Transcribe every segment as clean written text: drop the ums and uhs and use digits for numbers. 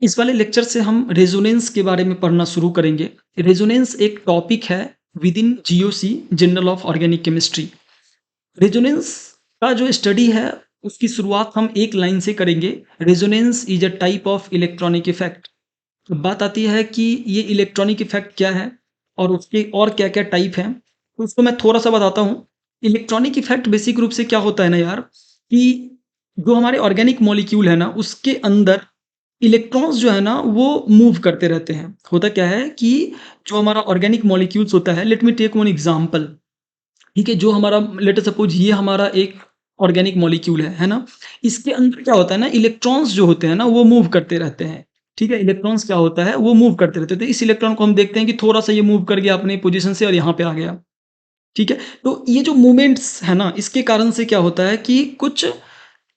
इस वाले लेक्चर से हम रेजोनेंस के बारे में पढ़ना शुरू करेंगे। रेजोनेंस एक टॉपिक है with in GOC, journal of organic chemistry. Resonance का जो स्टडी है उसकी शुरुआत हम एक लाइन से करेंगे। Resonance is a type of electronic effect. तो बात आती है कि ये इलेक्ट्रॉनिक इफेक्ट क्या है और उसके और क्या क्या टाइप हैं, तो उसको मैं थोड़ा सा बताता हूँ। इलेक्ट्रॉनिक इफेक्ट बेसिक रूप से क्या होता है ना यार, कि जो हमारे ऑर्गेनिक मॉलिक्यूल है ना उसके अंदर इलेक्ट्रॉन्स जो है ना वो मूव करते रहते हैं। होता क्या है कि जो हमारा ऑर्गेनिक मॉलिक्यूल्स होता है, let me take one example. ठीक है, जो हमारा लेट अस सपोज ये हमारा एक ऑर्गेनिक मॉलिक्यूल है ना? इसके अंदर क्या होता है ना, इलेक्ट्रॉन्स जो होते हैं ना वो मूव करते रहते हैं। ठीक है, इलेक्ट्रॉन्स क्या होता है, वो मूव करते रहते थे। इस इलेक्ट्रॉन को हम देखते हैं कि थोड़ा-सा ये मूव कर गया अपने पोज़ीशन से और यहाँ पे आ गया। ठीक है? तो ये जो मूवमेंट्स है ना, इसके कारण से क्या होता है कि कुछ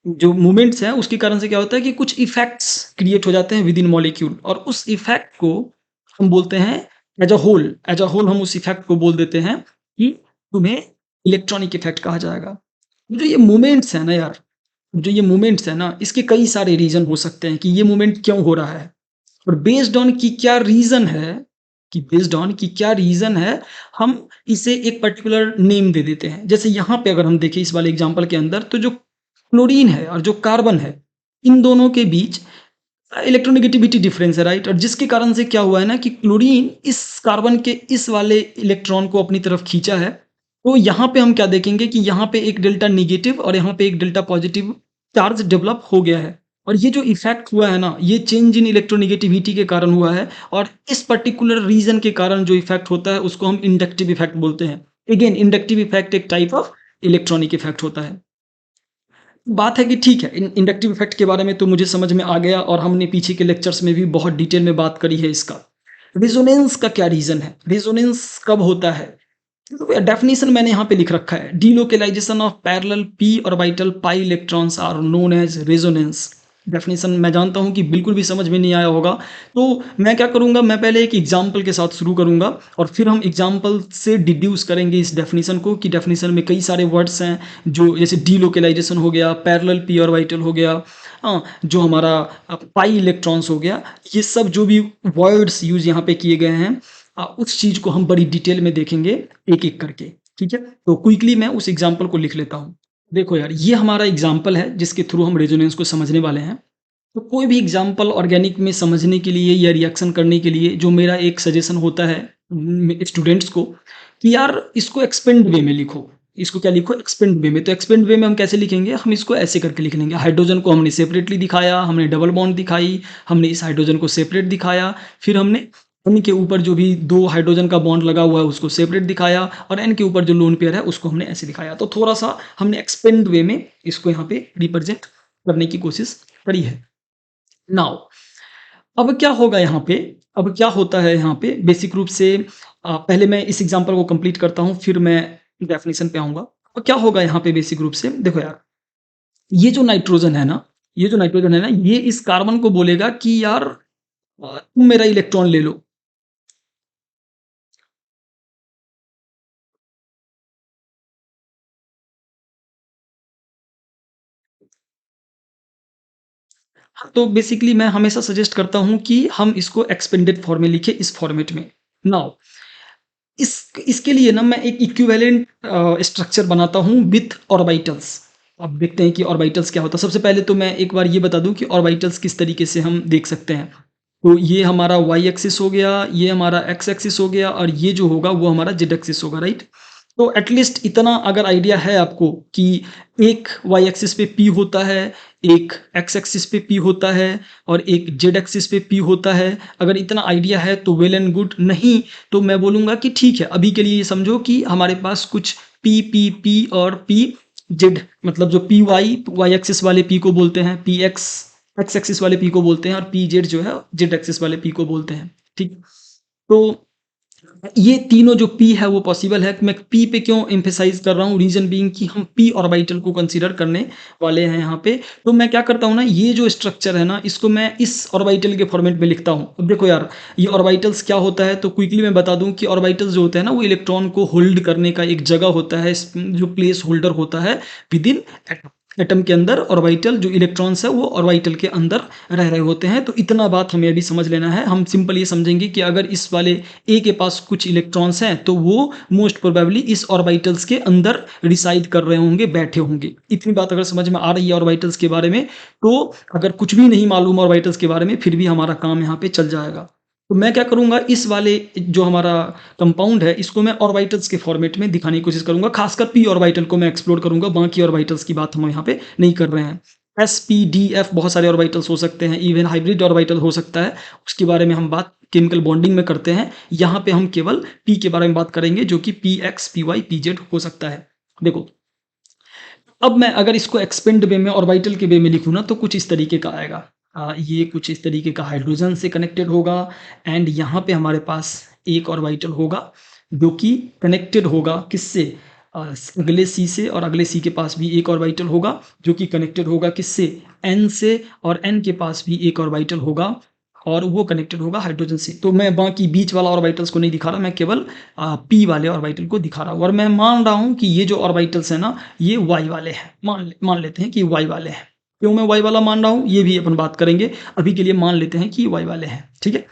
जो मूवमेंट्स हैं उसके कारण से क्या होता है कि कुछ इफ़ेक्ट्स क्रिएट हो जाते हैं विद इन मॉलिक्यूल, और उस इफ़ेक्ट को हम बोलते हैं एज़ अ होल हम उस इफ़ेक्ट को बोल देते हैं कि तुम्हें इलेक्ट्रॉनिक इफ़ेक्ट कहा जाएगा। जो ये मूवमेंट्स हैं ना यार, जो ये मूवमेंट्स हैं ना, इसके कई सारे रीज़न हो सकते हैं कि ये मूवमेंट क्यों हो रहा है। और बेस्ड ऑन कि क्या रीज़न है, हम इसे एक पर्टिकुलर नेम दे देते हैं। जैसे यहाँ पे अगर हम देखें इस वाले एग्ज़ाम्पल के अंदर, तो जो क्लोरीन है और जो कार्बन है, इन दोनों के बीच इलेक्ट्रोनेगेटिविटी डिफरेंस है, राइट? और जिसके कारण से क्या हुआ है ना कि क्लोरीन इस कार्बन के इस वाले इलेक्ट्रॉन को अपनी तरफ खींचा है। तो यहाँ पे हम क्या देखेंगे कि यहाँ पे एक डेल्टा नेगेटिव और यहाँ पे एक डेल्टा पॉजिटिव चार्ज डेवलप हो गया है। और ये जो इफ़ेक्ट हुआ है ना, ये चेंज इन इलेक्ट्रोनेगेटिविटी के कारण हुआ है, और इस पर्टिकुलर रीज़न के कारण जो इफ़ेक्ट होता है उसको हम इंडक्टिव इफ़ेक्ट बोलते हैं। अगेन इंडक्टिव इफ़ेक्ट एक टाइप ऑफ इलेक्ट्रॉनिक इफ़ेक्ट होता है। बात है कि ठीक है, इंडक्टिव इफेक्ट के बारे में तो मुझे समझ में आ गया, और हमने पीछे के लेक्चर्स में भी बहुत डिटेल में बात करी है इसका। रेजोनेंस का क्या रीज़न है? रेजोनेंस कब होता है? तो डेफिनिशन मैंने यहाँ पे लिख रखा है। Delocalisation of parallel p orbital pi electrons are known as resonance. Definition मैं जानता हूँ कि बिल्कुल भी समझ में नहीं आया होगा, तो मैं क्या करूँगा, मैं पहले एक एग्जाम्पल के साथ शुरू करूँगा और फिर हम एग्जाम्पल से डिड्यूस करेंगे इस डेफिनेशन को, कि डेफिनेशन में कई सारे वर्ड्स हैं जो जैसे डीलोकेलाइजेशन हो गया, पैरेलल पी ऑर्बिटल हो गया, हाँ, जो हमारा पाई इलेक्ट्रॉन्स हो गया, ये सब जो भी वर्ड्स यूज यहाँ पे किए गए हैं, उस चीज़ को हम बड़ी डिटेल में देखेंगे एक-एक करके। ठीक है? तो क्विकली मैं उस एग्जाम्पल को लिख लेता हूँ। देखो यार, ये हमारा एग्जाम्पल है जिसके थ्रू हम रेजोनेंस को समझने वाले हैं। तो कोई भी एग्जाम्पल ऑर्गेनिक में समझने के लिए या रिएक्शन करने के लिए जो मेरा एक सजेशन होता है स्टूडेंट्स को, कि यार इसको एक्सपेंड वे में लिखो। इसको क्या लिखो? एक्सपेंड वे में। तो एक्सपेंड वे में हम कैसे लिखेंगे? हम इसको ऐसे करके लिख लेंगे। हाइड्रोजन को हमने सेपरेटली दिखाया, हमने डबल बॉन्ड दिखाई, हमने इस हाइड्रोजन को सेपरेट दिखाया, फिर हमने एन के ऊपर जो भी 2 हाइड्रोजन का बॉन्ड लगा हुआ है उसको सेपरेट दिखाया, और एन के ऊपर जो लोन पेयर है उसको हमने ऐसे दिखाया। तो थोड़ा-सा हमने एक्सपेंड वे में इसको यहाँ पे रिप्रेजेंट करने की कोशिश करी है। नाउ अब क्या होगा यहाँ पे, अब क्या होता है यहाँ पे बेसिक रूप से, पहले मैं इस एग्जांपल को कंप्लीट करता हूँ, फिर मैं डेफिनेशन पे आऊँगा। तो क्या होगा यहाँ पे बेसिक रूप से, देखो यार, ये जो नाइट्रोजन है ना, ये इस कार्बन को बोलेगा कि यार तुम मेरा इलेक्ट्रॉन ले लो। हाँ, तो बेसिकली मैं हमेशा सजेस्ट करता हूँ कि हम इसको एक्सपेंडेड फॉर्म में लिखें, इस फॉर्मेट में। नाउ इसके लिए ना मैं एक इक्विवेलेंट स्ट्रक्चर बनाता हूँ विथ ऑर्बिटल्स। अब देखते हैं कि ऑर्बिटल्स क्या होता है। सबसे पहले तो मैं एक बार ये बता दूँ कि ऑर्बिटल्स किस तरीके से हम देख सकते हैं। तो ये हमारा वाई एक्सिस हो गया, ये हमारा एक्स एक्सिस हो गया, और ये जो होगा वो हमारा जेड एक्सिस होगा, राइट? तो एटलीस्ट इतना अगर आइडिया है आपको कि एक वाई एक्सिस पे पी होता है, एक एक्स एक्सिस पे पी होता है, और एक जेड एक्सिस पे पी होता है, अगर इतना आइडिया है तो वेल एंड गुड। नहीं तो मैं बोलूँगा कि ठीक है, अभी के लिए ये समझो कि हमारे पास कुछ पी और पी जेड, मतलब जो पी वाई एक्सिस वाले पी को बोलते हैं, पी एक्स एक्सिस वाले पी को बोलते हैं, और पी जेड जो है जेड एक्सिस वाले पी को बोलते हैं। ठीक, तो ये तीनों जो पी है वो पॉसिबल है। मैं पी पे क्यों एम्फेसाइज कर रहा हूँ, रीजन बीइंग कि हम पी ऑर्बिटल को कंसीडर करने वाले हैं यहाँ पे। तो मैं क्या करता हूँ ना, ये जो स्ट्रक्चर है ना, इसको मैं इस ऑर्बिटल के फॉर्मेट में लिखता हूँ। अब देखो यार, ये ऑर्बिटल्स क्या होता है, तो क्विकली मैं बता दूं कि ऑर्बिटल्स जो होते हैं ना, वो इलेक्ट्रॉन को होल्ड करने का एक जगह होता है, जो प्लेस होल्डर होता है विद इन एटम। एटम के अंदर ऑर्बिटल जो इलेक्ट्रॉन्स है वो ऑर्बिटल के अंदर रह रहे होते हैं। तो इतना बात हमें अभी समझ लेना है। हम सिंपल ये समझेंगे कि अगर इस वाले ए के पास कुछ इलेक्ट्रॉन्स हैं तो वो मोस्ट प्रोबेबली इस ऑर्बिटल्स के अंदर रिसाइड कर रहे होंगे, बैठे होंगे। इतनी बात अगर समझ में आ रही है ऑर्बिटल्स के बारे में, तो अगर कुछ भी नहीं मालूम ऑर्बिटल्स के बारे में फिर भी हमारा काम यहाँ पे चल जाएगा। तो मैं क्या करूँगा, इस वाले जो हमारा कंपाउंड है इसको मैं ऑर्बिटल्स के फॉर्मेट में दिखाने की कोशिश करूँगा। खासकर पी ऑर्बिटल को मैं एक्सप्लोर करूँगा, बाकी ऑर्बिटल्स की बात हम यहाँ पे नहीं कर रहे हैं। एस, पी, डी, एफ बहुत सारे ऑर्बिटल्स हो सकते हैं, इवन हाइब्रिड ऑर्बिटल हो सकता है, उसके बारे में हम बात केमिकल बॉन्डिंग में करते हैं। यहाँ पे हम केवल पी के बारे में बात करेंगे, जो कि p x, p y, p z हो सकता है। देखो, अब मैं अगर इसको एक्सपेंड वे में ऑर्बिटल के वे में लिखूँ ना, तो कुछ इस तरीके का आएगा। ये कुछ इस तरीके का हाइड्रोजन से कनेक्टेड होगा, एंड यहाँ पे हमारे पास एक ऑर्बिटल होगा जो कि कनेक्टेड होगा किससे, अगले सी से, और अगले सी के पास भी एक ऑर्बिटल होगा जो कि कनेक्टेड होगा किससे, एन से, और एन के पास भी एक ऑर्बिटल होगा और वो कनेक्टेड होगा हाइड्रोजन से। तो मैं बाकी बीच वाला ऑर्बिटल्स को नहीं दिखा रहा, मैं केवल पी वाले ऑर्बिटल को दिखा रहा हूँ। और मैं मान रहा हूँ कि ये जो ऑर्बिटल्स हैं ना, ये वाई वाले हैं। मान लेते हैं कि वाई वाले हैं। क्यों मैं वाई वाला मान रहा हूँ, ये भी अपन बात करेंगे। अभी के लिए मान लेते हैं कि वाई वाले हैं, ठीक है।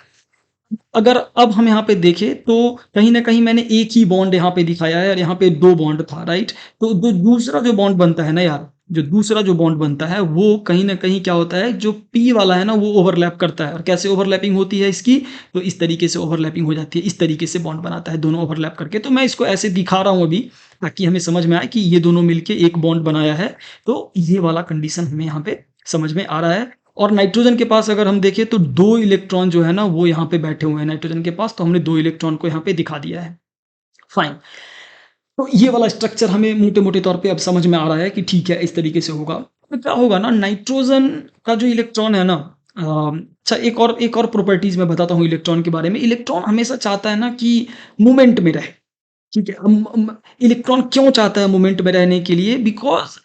अगर अब हम यहाँ पे देखें तो कहीं ना कहीं मैंने एक ही बॉन्ड यहाँ पे दिखाया है और यहाँ पे दो बॉन्ड था, राइट। तो जो दूसरा जो बॉन्ड बनता है ना यार, जो दूसरा जो बॉन्ड बनता है वो कहीं ना कहीं क्या होता है, जो पी वाला है ना वो ओवरलैप करता है। और कैसे ओवरलैपिंग होती है इसकी, तो इस तरीके से ओवरलैपिंग हो जाती है, इस तरीके से बॉन्ड बनाता है दोनों ओवरलैप करके। तो मैं इसको ऐसे दिखा रहा हूँ अभी, ताकि हमें समझ में आए कि ये दोनों मिलके एक बॉन्ड बनाया है। तो ये वाला कंडीशन हमें यहाँ पे समझ में आ रहा है। और नाइट्रोजन के पास अगर हम देखें तो दो इलेक्ट्रॉन जो है ना वो यहाँ पे बैठे हुए हैं नाइट्रोजन के पास, तो हमने दो इलेक्ट्रॉन को यहाँ पे दिखा दिया है। फाइन। तो ये वाला स्ट्रक्चर हमें मोटे मोटे तौर पे अब समझ में आ रहा है कि ठीक है, इस तरीके से होगा। तो क्या होगा ना, नाइट्रोजन का जो इलेक्ट्रॉन है ना, अच्छा एक और प्रॉपर्टीज मैं बताता हूँ इलेक्ट्रॉन के बारे में। इलेक्ट्रॉन हमेशा चाहता है ना कि मूवमेंट में रहे, ठीक है। इलेक्ट्रॉन क्यों चाहता है मूवमेंट में रहने के लिए, बिकॉज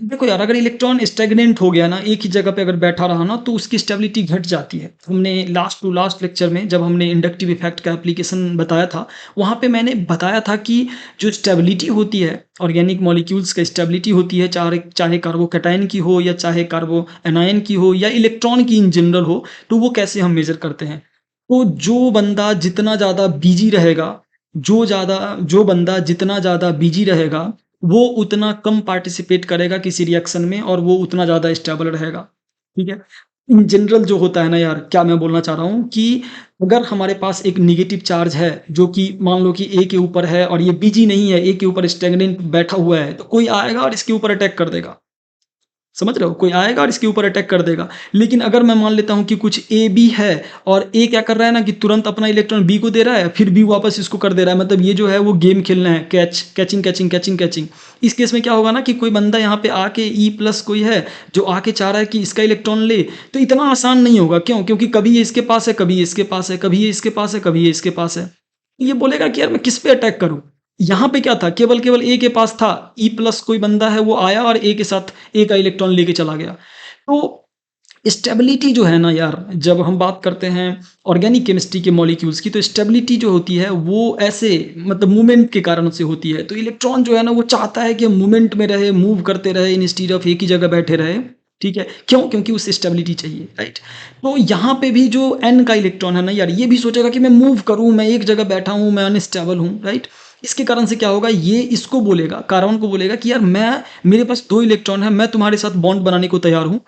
देखो यार, अगर इलेक्ट्रॉन स्टेगनेंट हो गया ना, एक ही जगह पे अगर बैठा रहा ना, तो उसकी स्टेबिलिटी घट जाती है। हमने लास्ट टू लास्ट लेक्चर में जब हमने इंडक्टिव इफेक्ट का एप्लीकेशन बताया था, वहाँ पे मैंने बताया था कि जो स्टेबिलिटी होती है ऑर्गेनिक मॉलिक्यूल्स का, स्टेबिलिटी होती है, चाहे कार्बोकैटायन की हो या चाहे कार्बो एनायन की हो या इलेक्ट्रॉन की इन जनरल हो, तो वो कैसे हम मेजर करते हैं। तो जो बंदा जितना ज़्यादा बिजी रहेगा, जो बंदा जितना ज़्यादा बिजी रहेगा, वो उतना कम पार्टिसिपेट करेगा किसी रिएक्शन में और वो उतना ज़्यादा स्टेबल रहेगा, ठीक है। इन जनरल जो होता है ना यार, क्या मैं बोलना चाह रहा हूँ कि अगर हमारे पास एक नेगेटिव चार्ज है जो कि मान लो कि ए के ऊपर है और ये बिजी नहीं है, ए के ऊपर स्टेगनेंट बैठा हुआ है, तो कोई आएगा और इसके ऊपर अटैक कर देगा। समझ रहे हो, कोई आएगा और इसके ऊपर अटैक कर देगा। लेकिन अगर मैं मान लेता हूं कि कुछ ए बी है और ए क्या कर रहा है ना कि तुरंत अपना इलेक्ट्रॉन बी को दे रहा है, फिर बी वापस इसको कर दे रहा है, मतलब ये जो है वो गेम खेलना है, कैचिंग कैचिंग कैचिंग कैचिंग। इस केस में क्या होगा ना कि कोई बंदा यहाँ पे आके ई प्लस कोई है जो आके चाह रहा है कि इसका इलेक्ट्रॉन ले, तो इतना आसान नहीं होगा। क्यों? क्योंकि कभी ये इसके पास है, कभी ये इसके पास है, कभी ये इसके पास है, कभी ये इसके पास है। ये बोलेगा कि यार मैं किस पे अटैक करूं। यहाँ पे क्या था, केवल केवल ए के पास था, ई प्लस कोई बंदा है वो आया और ए के साथ ए का इलेक्ट्रॉन लेके चला गया। तो स्टेबिलिटी जो है ना यार, जब हम बात करते हैं ऑर्गेनिक केमिस्ट्री के मॉलिक्यूल्स की, तो स्टेबिलिटी जो होती है वो ऐसे मतलब मूवमेंट के कारण से होती है। तो इलेक्ट्रॉन जो है ना वो चाहता है कि मूवमेंट में रहे, मूव करते रहे, इंस्टीड ऑफ एक ही जगह बैठे रहे, ठीक है। क्यों? क्योंकि उससे स्टेबिलिटी चाहिए, राइट। तो यहाँ पे भी जो एन का इलेक्ट्रॉन है ना यार, ये भी सोचेगा कि मैं मूव करूँ, मैं एक जगह बैठा हूँ, मैं अनस्टेबल हूँ, राइट। इसके कारण से क्या होगा, ये इसको बोलेगा, कार्बन को बोलेगा कि यार मेरे पास दो इलेक्ट्रॉन है, मैं तुम्हारे साथ बॉन्ड बनाने को तैयार हूँ।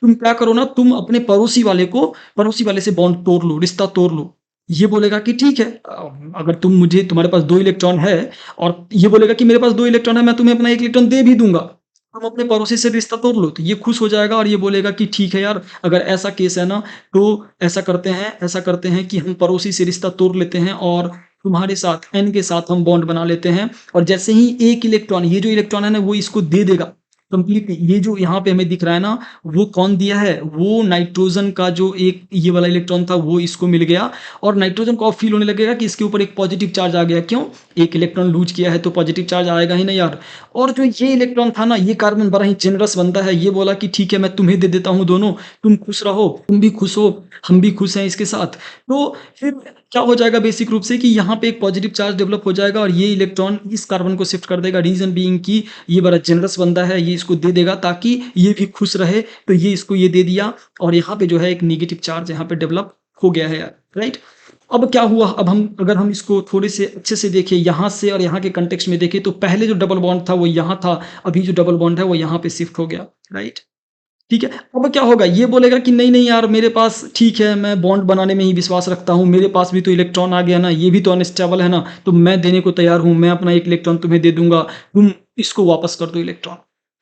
तुम क्या करो ना, तुम अपने पड़ोसी वाले से बॉन्ड तोड़ लो, रिश्ता तोड़ लो। ये बोलेगा कि ठीक है, अगर तुम्हारे पास दो इलेक्ट्रॉन है, और ये बोलेगा कि मेरे पास दो इलेक्ट्रॉन है, मैं तुम्हें अपना एक इलेक्ट्रॉन दे भी दूंगा, तुम अपने पड़ोसी से रिश्ता तोड़ लो। तो ये खुश हो जाएगा और ये बोलेगा कि ठीक है यार, अगर ऐसा केस है ना, तो ऐसा करते हैं कि हम पड़ोसी से रिश्ता तोड़ लेते हैं और तुम्हारे साथ एन के साथ हम बॉन्ड बना लेते हैं। और जैसे ही एक इलेक्ट्रॉन, ये जो इलेक्ट्रॉन है ना वो इसको दे देगा कंप्लीटली। ये जो यहाँ पे हमें दिख रहा है ना, वो कौन दिया है, वो नाइट्रोजन का जो एक ये वाला इलेक्ट्रॉन था वो इसको मिल गया। और नाइट्रोजन को अब फील होने लगेगा कि इसके ऊपर एक पॉजिटिव चार्ज आ गया। क्यों? एक इलेक्ट्रॉन लूज किया है तो पॉजिटिव चार्ज आएगा ही ना यार। और जो ये इलेक्ट्रॉन था ना, ये कार्बन बड़ा ही जेनरस बनता है, ये बोला कि ठीक है मैं तुम्हें दे देता हूँ दोनों, तुम खुश रहो, तुम भी खुश हो, हम भी खुश हैं इसके साथ। तो फिर क्या हो जाएगा बेसिक रूप से कि यहाँ पे एक पॉजिटिव चार्ज डेवलप हो जाएगा और ये इलेक्ट्रॉन इस कार्बन को शिफ्ट कर देगा। रीजन बीइंग कि ये बड़ा जेनरस बंदा है, ये इसको दे देगा ताकि ये भी खुश रहे, तो ये इसको ये दे दिया और यहाँ पे जो है एक नेगेटिव चार्ज यहाँ पे डेवलप हो गया है, राइट। अब क्या हुआ, अब हम अगर हम इसको थोड़े से अच्छे से देखें यहाँ से और यहाँ के कंटेक्स्ट में देखें, तो पहले जो डबल बॉन्ड था वो यहाँ था, अभी जो डबल बॉन्ड है वो यहाँ पे शिफ्ट हो गया, राइट। ठीक है, अब क्या होगा, ये बोलेगा कि नहीं नहीं यार, मेरे पास ठीक है, मैं बॉन्ड बनाने में ही विश्वास रखता हूँ, मेरे पास भी तो इलेक्ट्रॉन आ गया ना, ये भी तो अनस्टेबल है ना, तो मैं देने को तैयार हूँ, मैं अपना एक इलेक्ट्रॉन तुम्हें दे दूंगा, तुम इसको वापस कर दो इलेक्ट्रॉन।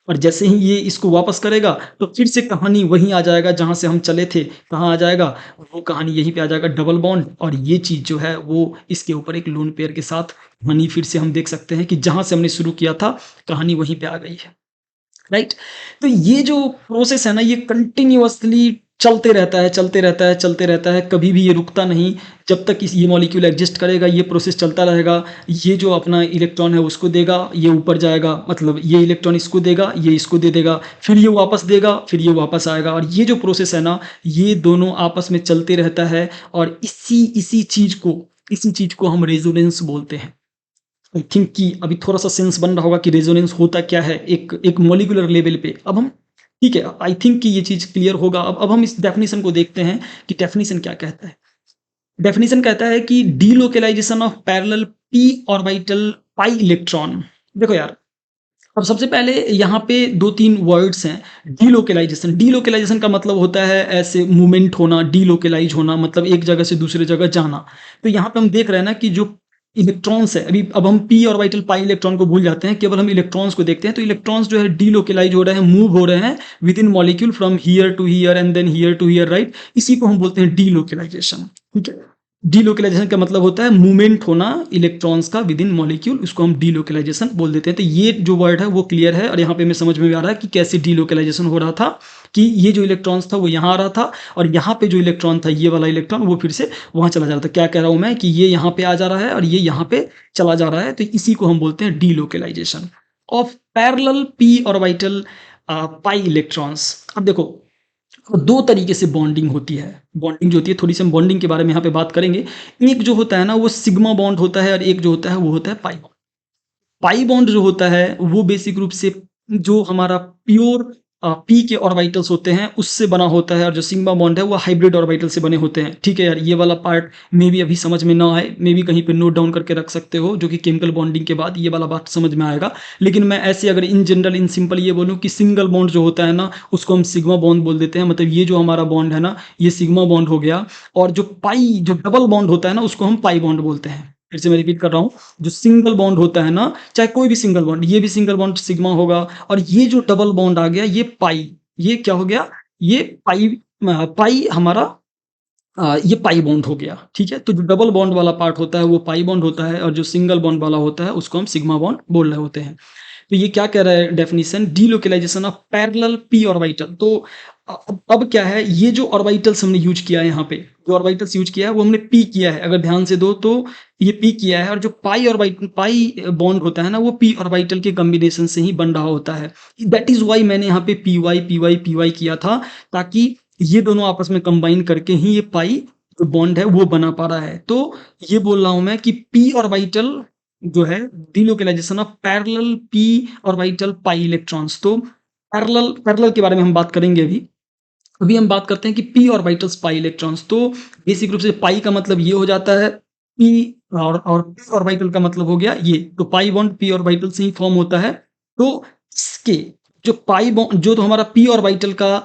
और जैसे ही ये इसको वापस करेगा तो फिर से कहानी वहीं आ जाएगा जहां से हम चले थे। कहाँ आ जाएगा, वो कहानी यहीं पे आ जाएगा, डबल बॉन्ड, और ये चीज जो है वो इसके ऊपर एक लोन पेयर के साथ कहानी फिर से हम देख सकते हैं कि जहां से हमने शुरू किया था कहानी वहीं पे आ गई है, राइट। तो ये जो प्रोसेस है ना, ये कंटिन्यूअसली चलते रहता है, चलते रहता है, चलते रहता है, कभी भी ये रुकता नहीं। जब तक इस ये मॉलिक्यूल एग्जिस्ट करेगा ये प्रोसेस चलता रहेगा। ये जो अपना इलेक्ट्रॉन है उसको देगा, ये ऊपर जाएगा, मतलब ये इलेक्ट्रॉन इसको देगा, ये इसको दे देगा, फिर ये वापस देगा, फिर ये वापस आएगा, और ये जो प्रोसेस है ना, ये दोनों आपस में चलते रहता है। और इसी चीज को हम रेजोनेंस बोलते हैं। आई थिंक कि अभी थोड़ा सा सेंस बन रहा होगा कि रेजोनेंस होता क्या है एक एक मॉलिक्यूलर लेवल पे। अब हम, ठीक है, आई थिंक कि ये चीज क्लियर होगा। अब हम इस डेफिनेशन को देखते हैं कि डेफिनेशन क्या कहता है। डेफिनेशन कहता है कि delocalisation of parallel p orbital pi electron. देखो यार, अब सबसे पहले यहाँ पे दो तीन वर्ड्स हैं। डीलोकेलाइजेशन, डीलोकेलाइजेशन का मतलब होता है ऐसे मूवमेंट होना, डीलोकेलाइज होना मतलब एक जगह से दूसरे जगह जाना। तो यहाँ पे हम देख रहे हैं ना कि जो इलेक्ट्रॉन्स है, अभी अब हम पी ऑर्बिटल पाई इलेक्ट्रॉन को भूल जाते हैं, केवल हम इलेक्ट्रॉन्स को देखते हैं। तो इलेक्ट्रॉन्स जो है डीलोकेलाइज हो रहे हैं, मूव हो रहे हैं within molecule from here to here and then here to here, right. इसी को हम बोलते हैं डीलोकेलाइजेशन, ठीक है। डीलोकेलाइजेशन का मतलब होता है मूवमेंट होना इलेक्ट्रॉन्स का विद इन मॉलिक्यूल, उसको हम डीलोकेलाइजेशन बोल देते हैं। तो ये जो वर्ड है वो क्लियर है, और यहाँ पे मैं समझ में आ रहा है कि कैसे डीलोकेलाइजेशन हो रहा था, कि ये जो इलेक्ट्रॉन्स था वो यहाँ आ रहा था, और यहाँ पे जो इलेक्ट्रॉन था ये वाला इलेक्ट्रॉन वो फिर से वहाँ चला जा रहा था। क्या कह रहा हूँ मैं कि ये यहाँ पे आ जा रहा है और ये यहाँ पे चला जा रहा है, तो इसी को हम बोलते हैं delocalisation of parallel p orbital pi electrons. अब देखो, तो दो तरीके से बॉन्डिंग होती है। बॉन्डिंग जो होती है, थोड़ी सी हम बॉन्डिंग के बारे में यहाँ पे बात करेंगे। एक जो होता है ना वो सिग्मा बॉन्ड होता है, और एक जो होता है वो होता है पाई बॉन्ड। पाई बॉन्ड जो होता है वो बेसिक रूप से जो हमारा प्योर पी के ऑर्बिटल्स होते हैं उससे बना होता है, और जो सिग्मा बॉन्ड है वो हाइब्रिड ऑर्बिटल से बने होते हैं। ठीक है यार, ये वाला पार्ट मे भी अभी समझ में ना आए, मे भी कहीं पे नोट डाउन करके रख सकते हो, जो कि केमिकल बॉन्डिंग के बाद ये वाला बात समझ में आएगा। लेकिन मैं ऐसे अगर इन जनरल इन सिंपल ये बोलूँ कि सिंगल बॉन्ड जो होता है ना उसको हम सिग्मा बॉन्ड बोल देते हैं, मतलब ये जो हमारा बॉन्ड है ना ये सिग्मा बॉन्ड हो गया। और जो डबल बॉन्ड होता है ना उसको हम पाई बॉन्ड बोलते हैं। फिर से मैं रिपीट कर रहा हूँ, जो सिंगल बॉन्ड होता है ना, चाहे कोई भी सिंगल बॉन्ड, ये भी सिंगल बॉन्ड सिग्मा होगा, और ये जो डबल बॉन्ड आ गया ये पाई, ये क्या हो गया, ये पाई, पाई हमारा ये पाई बॉन्ड हो गया। ठीक है, तो जो डबल बॉन्ड वाला पार्ट होता है वो पाई बॉन्ड होता है, और जो सिंगल बॉन्ड वाला होता है उसको हम सिग्मा बॉन्ड बोल रहे होते हैं। तो ये क्या कह रहा है definition, delocalisation of parallel p orbital. तो अब क्या है, ये जो ऑर्बिटल्स हमने यूज किया है, यहाँ पे जो ऑर्बिटल्स यूज किया है वो हमने पी किया है, अगर ध्यान से दो तो ये पी किया है। और जो पाई ऑर्बिटल पाई बॉन्ड होता है ना वो पी ऑर्बिटल के कॉम्बिनेशन से ही बन रहा होता है। दैट इज वाई मैंने यहाँ पे p y p y p y किया था, ताकि ये दोनों आपस में कंबाइन करके ही ये पाई जो बॉन्ड है वो बना पा रहा है। तो ये बोल रहा हूं मैं कि पी ऑर्बिटल जो है delocalisation of parallel p orbital pi electrons. तो पैरेलल पैरेलल के बारे में हम बात करेंगे अभी। अभी हम बात करते हैं कि पी ऑर्बिटल्स पाई इलेक्ट्रॉन्स। तो बेसिक रूप से पाई का मतलब ये हो जाता है, पी और पी ऑर्बिटल का मतलब हो गया ये। तो पाई बॉन्ड पी ऑर्बिटल से ही फॉर्म होता है। तो इसके जो पाई बॉन्ड जो तो हमारा पी ऑर्बिटल का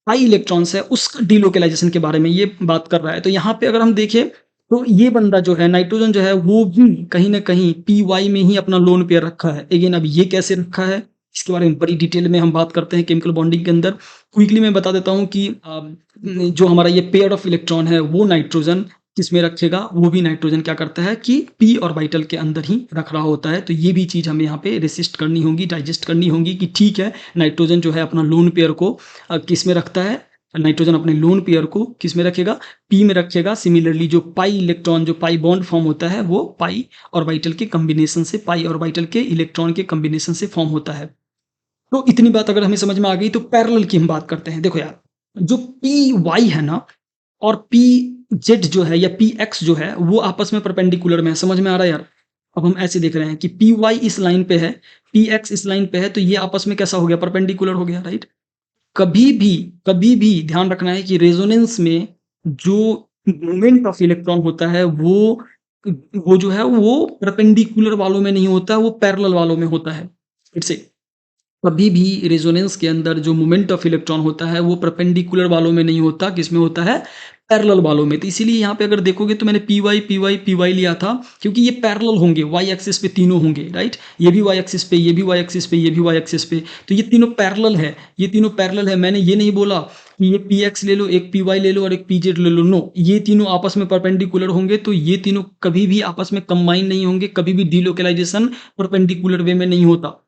पाई इलेक्ट्रॉन्स है उसका डीलोकेलाइजेशन के बारे में ये बात कर रहा है। तो यहाँ पे अगर हम देखें तो ये बंदा जो है नाइट्रोजन जो है वो भी कहीं ना कहीं पी वाई में ही अपना लोन पेयर रखा है। अगेन अब ये कैसे रखा है इसके बारे में बड़ी डिटेल में हम बात करते हैं केमिकल बॉन्डिंग के अंदर। क्विकली मैं बता देता हूँ कि जो हमारा ये पेयर ऑफ इलेक्ट्रॉन है वो नाइट्रोजन किसमें रखेगा, वो भी नाइट्रोजन क्या करता है कि पी ऑर्बिटल के अंदर ही रख रहा होता है। तो ये भी चीज़ हमें यहाँ पे रेसिस्ट करनी होगी, डाइजेस्ट करनी होगी कि ठीक है नाइट्रोजन जो है अपना लोन पेयर को किस में रखता है, नाइट्रोजन अपने लोन पेयर को किस में रखेगा, पी में रखेगा। सिमिलरली जो पाई इलेक्ट्रॉन जो पाई बॉन्ड फॉर्म होता है वो पाई ऑर्बिटल के कॉम्बिनेशन से, पाई ऑर्बिटल के इलेक्ट्रॉन के कॉम्बिनेशन से फॉर्म होता है। तो इतनी बात अगर हमें समझ में आ गई तो पैरेलल की हम बात करते हैं। देखो यार, जो पी वाई है ना और पी जेड जो है या पी एक्स जो है वो आपस में परपेंडिकुलर में है। समझ में आ रहा है यार? अब हम ऐसे देख रहे हैं कि पी वाई इस लाइन पे है, पी एक्स इस लाइन पे है, तो ये आपस में कैसा हो गया? परपेंडिकुलर हो गया, राइट? कभी भी कभी भी ध्यान रखना है कि रेजोनेंस में जो मोमेंट ऑफ इलेक्ट्रॉन होता है वो जो है वो परपेंडिकुलर वालों में नहीं होता, वो पैरेलल वालों में होता है। फिर से, कभी भी रेजोनेंस के अंदर जो मोमेंट ऑफ इलेक्ट्रॉन होता है वो परपेंडिकुलर वालों में नहीं होता, किसमें होता है? पैरेलल वालों में। तो इसीलिए यहाँ पे अगर देखोगे तो मैंने p y p y p y लिया था, क्योंकि ये पैरेलल होंगे, वाई एक्सिस पे तीनों होंगे, राइट? ये भी वाई एक्सिस पे, ये भी वाई एक्सिस पे, ये भी वाई एक्सिस पे, तो ये तीनों पैरेलल है, ये तीनों पैरेलल है। मैंने ये नहीं बोला कि ये पी एक्स ले लो, एक पी वाई ले लो और एक पी जेड ले लो, नो, ये तीनों आपस में परपेंडिकुलर होंगे, तो ये तीनों कभी भी आपस में कंबाइन नहीं होंगे, कभी भी डीलोकलाइजेशन परपेंडिकुलर वे में नहीं होता।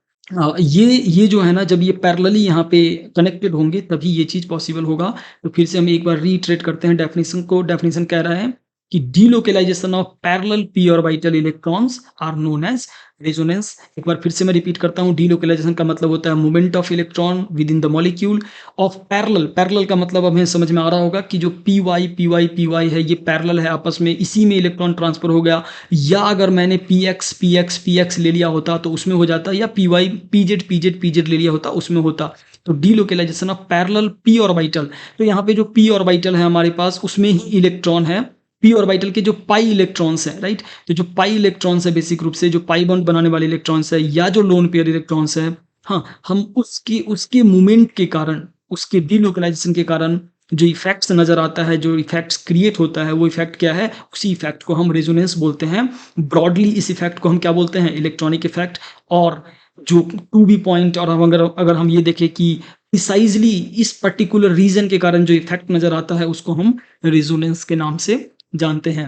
ये जो है ना, जब ये पैरेलली यहाँ पे कनेक्टेड होंगे तभी ये चीज़ पॉसिबल होगा। तो फिर से हम एक बार रीइटरेट करते हैं डेफिनेशन को। डेफिनेशन कह रहा है कि delocalization of parallel p orbital electrons are known as resonance. एक बार फिर से मैं रिपीट करता हूँ, डीलोकलाइजेशन का मतलब होता है movement of electron with in the molecule of parallel. Parallel का मतलब हमें समझ में आ रहा होगा कि जो पी वाई है ये पैरेलल है आपस में, इसी में इलेक्ट्रॉन ट्रांसफर हो गया। या अगर मैंने पी एक्स ले लिया होता तो उसमें हो जाता, या पी वाई पी जेड ले लिया होता उसमें होता। तो delocalization of parallel p orbital, तो यहाँ पे जो पी ऑर्बिटल है हमारे पास उसमें ही इलेक्ट्रॉन है। पी ऑर्बिटल के जो पाई इलेक्ट्रॉन्स है, राइट? तो जो पाई इलेक्ट्रॉन्स है बेसिक रूप से जो पाई बॉन्ड बनाने वाले इलेक्ट्रॉन्स है या जो लोन पेयर इलेक्ट्रॉन्स है, हाँ, हम उसके उसके मूवमेंट के कारण, उसके डीलोकलाइजेशन के कारण जो इफेक्ट्स नजर आता है, जो इफेक्ट्स क्रिएट होता है, वो इफेक्ट क्या है? उसी इफेक्ट को हम रेजोनेंस बोलते हैं। ब्रॉडली इस इफेक्ट को हम क्या बोलते हैं? Electronic effect. और जो टू बी पॉइंट, और हम अगर अगर हम ये देखें कि प्रिसाइजली इस पर्टिकुलर रीजन के कारण जो इफेक्ट नजर आता है उसको हम रेजोनेंस के नाम से जानते हैं।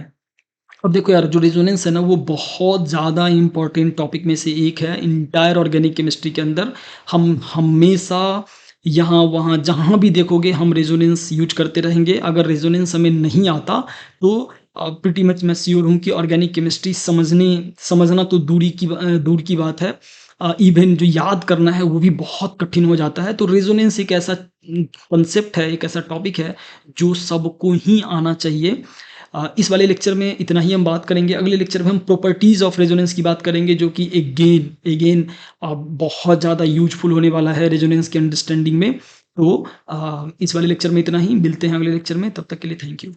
अब देखो यार, जो रेजोनेंस है ना वो बहुत ज़्यादा इंपॉर्टेंट टॉपिक में से एक है इंटायर ऑर्गेनिक केमिस्ट्री के अंदर। हम हमेशा यहाँ वहाँ जहाँ भी देखोगे हम रेजोनेंस यूज करते रहेंगे। अगर रेजोनेंस हमें नहीं आता तो प्रीटी मच मैं श्योर हूँ कि ऑर्गेनिक केमिस्ट्री समझना तो दूर की बात है, इवन जो याद करना है वो भी बहुत कठिन हो जाता है। तो रेजोनेंस एक ऐसा कॉन्सेप्ट है, एक ऐसा टॉपिक है जो सबको ही आना चाहिए। इस वाले लेक्चर में इतना ही हम बात करेंगे। अगले लेक्चर में हम प्रॉपर्टीज़ ऑफ रेजोनेंस की बात करेंगे, जो कि अगेन बहुत ज़्यादा यूजफुल होने वाला है रेजोनेंस के अंडरस्टैंडिंग में। तो इस वाले लेक्चर में इतना ही, मिलते हैं अगले लेक्चर में, तब तक के लिए थैंक यू।